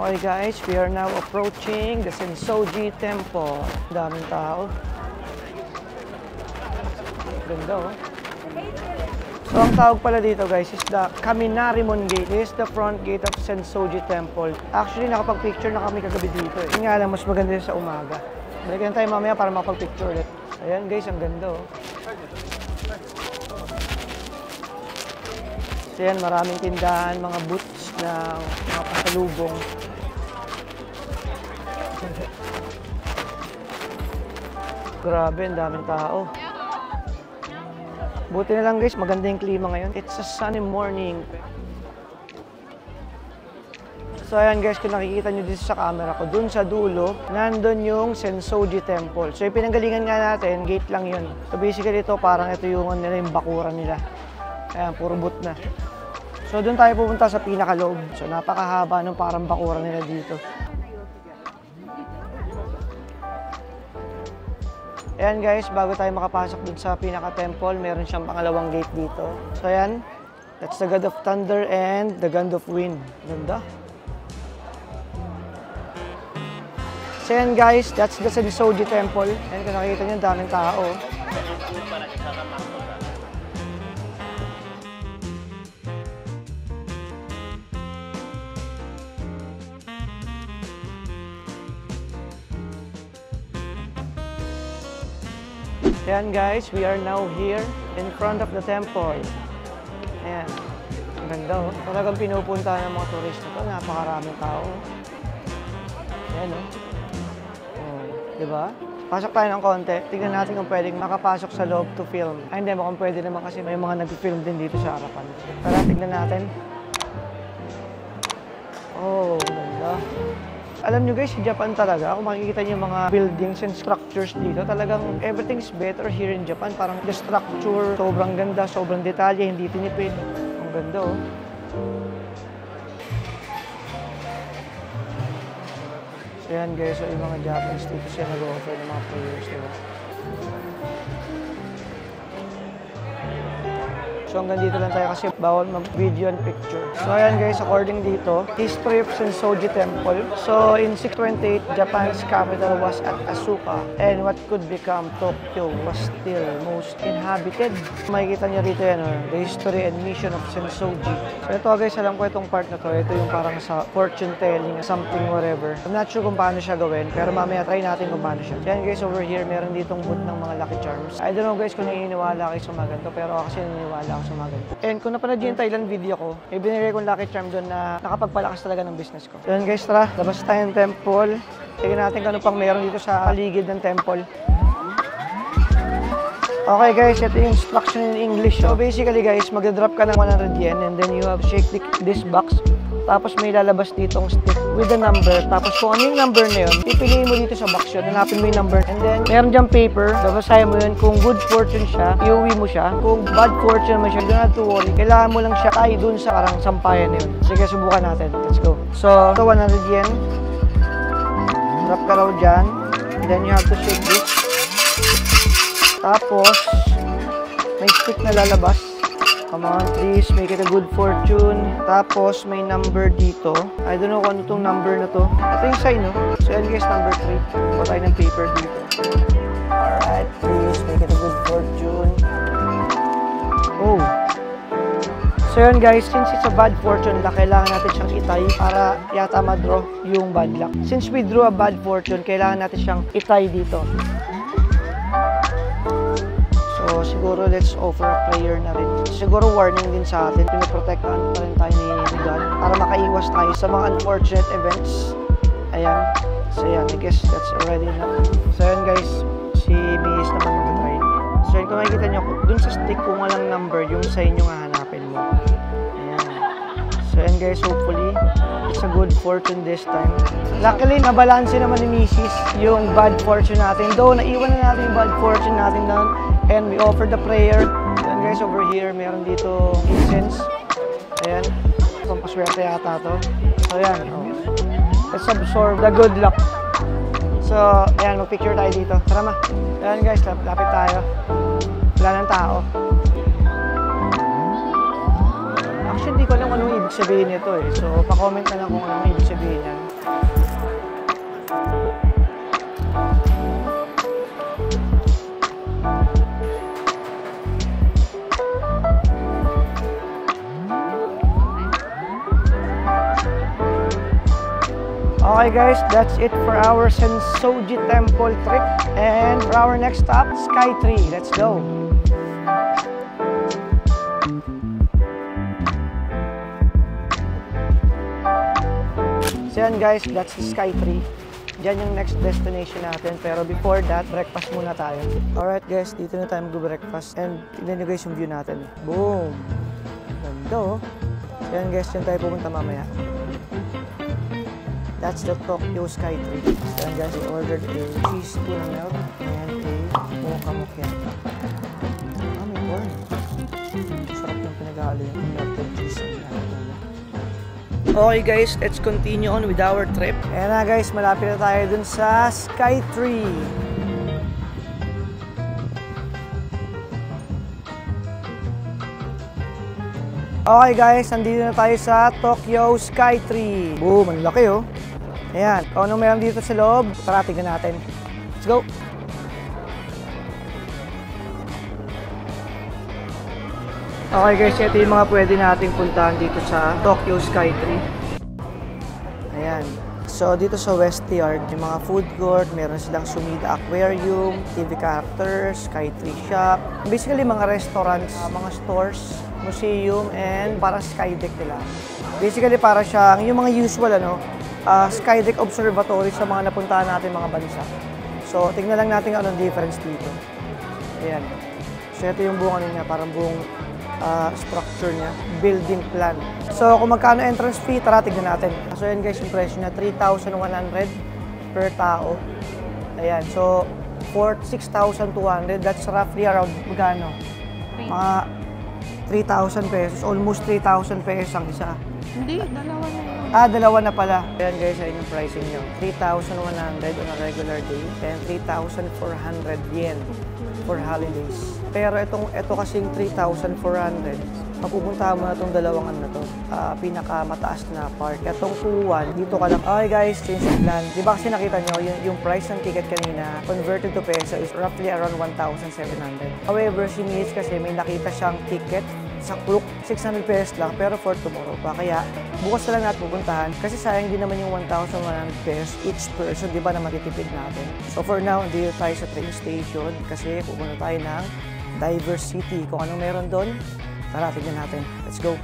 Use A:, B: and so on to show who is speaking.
A: Okay guys, we are now approaching the Sensoji Temple. Daming tao. Ganda oh. So ang tawag pala dito guys is the Kaminarimon Gate. This is the front gate of Sensoji Temple. Actually nakapag-picture na kami kagabi dito. Yung nga lang mas maganda sa umaga. Balikan tayo mamaya para makapag-picture ulit. Ayan guys, ang ganda oh. So yan, maraming tindahan, mga booths na mga pasalubong. Grabe, ang daming tao. Buti na lang guys, maganda yung klima ngayon. It's a sunny morning. So ayan guys, kung nakikita nyo dito sa camera ko, dun sa dulo, nandun yung Sensoji Temple. So yung pinanggalingan nga natin, gate lang yun. So basically ito, parang ito yung bakuran nila. Ayan, puro boot na. So dun tayo pupunta sa pinakaloob. So napakahaba nung parang bakuran nila dito. Ayan guys, bago tayo makapasok dun sa pinaka-temple, meron siyang pangalawang gate dito. So ayan, that's the God of Thunder and the God of Wind. Ganda. So ayan guys, that's the Sensoji Temple. Ayan, kung nakikita nyo, daming tao. Ayan guys, we are now here in front of the temple. Ayan, ang ganda oh. Talagang pinupunta ng mga turista to, napakaraming tao. Ayan oh. Diba? Pasok tayo ng konti. Tignan natin kung pwedeng makapasok sa loob to film. Ay hindi, mukhang pwede naman kasi may mga nag-film din dito sa harapan. Tara, tignan natin. Oh, ganda. Alam nyo guys, sa Japan talaga, kung makikita nyo yung mga buildings and structures dito, talagang everything's better here in Japan. Parang the structure, sobrang ganda, sobrang detalye, hindi tinipid. Ang ganda oh. So yan guys, so yung mga Japanese dito siya nag-offer ng mga prayers, diba? So hanggang dito lang tayo kasi bawal mag-video and picture. So ayan guys, according dito, history of Sensoji Temple. So in 628, Japan's capital was at Asuka and what could become Tokyo was still most inhabited. Makikita nyo rito yan, the history and mission of Sensoji. So ito guys, alam ko itong part na to. Ito yung parang sa fortune telling, something whatever. I'm not sure kung paano siya gawin, pero mamaya try natin kung paano siya. Yan guys, over here, meron ditong booth ng mga Lucky Charms. I don't know guys kung naniniwala kayo sa mga ganito, pero ako kasi naniniwala ako sa mga ganito. And kung napanood yung Thailand video ko, may binigay kong Lucky Charm doon na nakapagpalakas talaga ng business ko. So yan guys, tara, labas tayo ng temple. Tignan natin kung ano pang meron dito sa paligid ng temple. Okay guys, ito yung instruction in English. So basically guys, magdadrop ka ng 100 yen and then you have to shake this box. Tapos may lalabas ditong stick with the number. Tapos kung ano yung number na yun, pipiliin mo dito sa box yun. Hanapin mo yung number. And then, meron dyang paper. Babasahin mo yun. Kung good fortune siya, iuwi mo siya. Kung bad fortune naman siya, don't have to worry. Kailangan mo lang siya tayo dun sa karang sampayan na yun. Sige, subukan natin. Let's go. So, ito 100 yen. Drop ka raw dyan. And then you have to shake this. Tapos, may stick na lalabas. Come on, please, make it a good fortune. Tapos, may number dito. I don't know kung ano itong number na to. Ito yung sign, no? So, yan guys, number 3. Kuha tayo ng paper dito. Alright, please, make it a good fortune. Oh. So, yan guys, since it's a bad fortune, kailangan natin siyang itay para yata ma-draw yung bad luck. Since we drew a bad fortune, kailangan natin siyang itay dito. So, siguro let's offer a prayer na rin. Siguro warning din sa atin. Pinoprotektahan pa rin tayo ni God para makaiwas tayo sa mga unfortunate events. Ayan. So, yan. I guess that's already enough. So, yan guys. Si Miss naman mag-try. So, yan. Kung makikita nyo, dun sa stick kung walang number, yung sa inyo nga hanapin mo. Ayan. So, yan guys. Hopefully, it's a good fortune this time. Luckily, nabalanse naman ni Mrs. yung bad fortune natin. Though, naiwan na natin yung bad fortune natin doon. And we offer the prayer. Then guys, over here, meron dito incense. Ayan. Pampaswerte yata to. So, ayan. Oh. Let's absorb the good luck. So, ayan. Mag-picture tayo dito. Tara ma. Ayan guys, lapit tayo. Wala ng tao. Actually, hindi ko alam anong ibig sabihin nito eh. So, pa-comment na lang kung anong ibig sabihin yan. Okay guys, that's it for our Sensoji Temple trip. And for our next stop, Skytree. Let's go! So yan guys, that's the Skytree. Diyan yung next destination natin. Pero before that, breakfast muna tayo. Alright guys, dito na tayo mag-breakfast. And tignan nyo guys yung view natin. Boom! Ganda oh. So yan guys, dyan tayo pumunta mamaya. That's the Tokyo Skytree. So yan guys, we ordered a cheese tuna milk and a mocha macchiato. Ah, may corn. Sarap yung pinaghalo yung melted cheese. Okay guys, let's continue on with our trip. Ayan na guys, malapit na tayo dun sa Skytree. Okay guys, nandito na tayo sa Tokyo Skytree. Boom, ang laki oh. Ayan, kung anong meron dito sa loob, tara tignan natin. Let's go! Okay guys, ito yung mga pwede nating puntahan dito sa Tokyo Skytree. Ayan. So dito sa West Yard, yung mga food court, meron silang Sumida Aquarium, TV Characters, Skytree Shop. Basically mga restaurants, mga stores, museum, and parang skydeck nila. Basically para siyang yung mga usual skydeck observatory sa mga napuntahan natin mga bansa. So tingnan lang natin anong difference dito. Ayan. So ito yung buong niya, parang buong structure niya, building plan. So kung magkano entrance fee, tara tignan natin. So yan guys, yung presyo niya 3,100 per tao. Ayan, so for 6,200, that's roughly around magkano? Mga 3,000 pesos, almost 3,000 pesos ang isa.
B: Hindi, dalawa na yun.
A: Dalawa na pala. Ayan guys, ayun yung pricing niyo. 3,100 on a regular day and 3,400 yen for holidays. Pero ito kasing 3,400, mapupuntahan mo na itong dalawang na to, pinakamataas na part. Itong 2-1, dito ka lang. Okay guys, change of plan. Di ba kasi nakita nyo, yung price ng ticket kanina, converted to peso is roughly around 1,700. However, si Mitch kasi may nakita siyang ticket sa Klook, 600 pesos lang, pero for tomorrow pa. Kaya, bukas na lang natin pupuntahan. Kasi sayang din naman yung 1,100 pesos each person, di ba, na matitipid natin. So for now, dito tayo sa train station kasi pupunta tayo ng Diversity. Kung anong meron doon, tara, tignan natin. Let's go!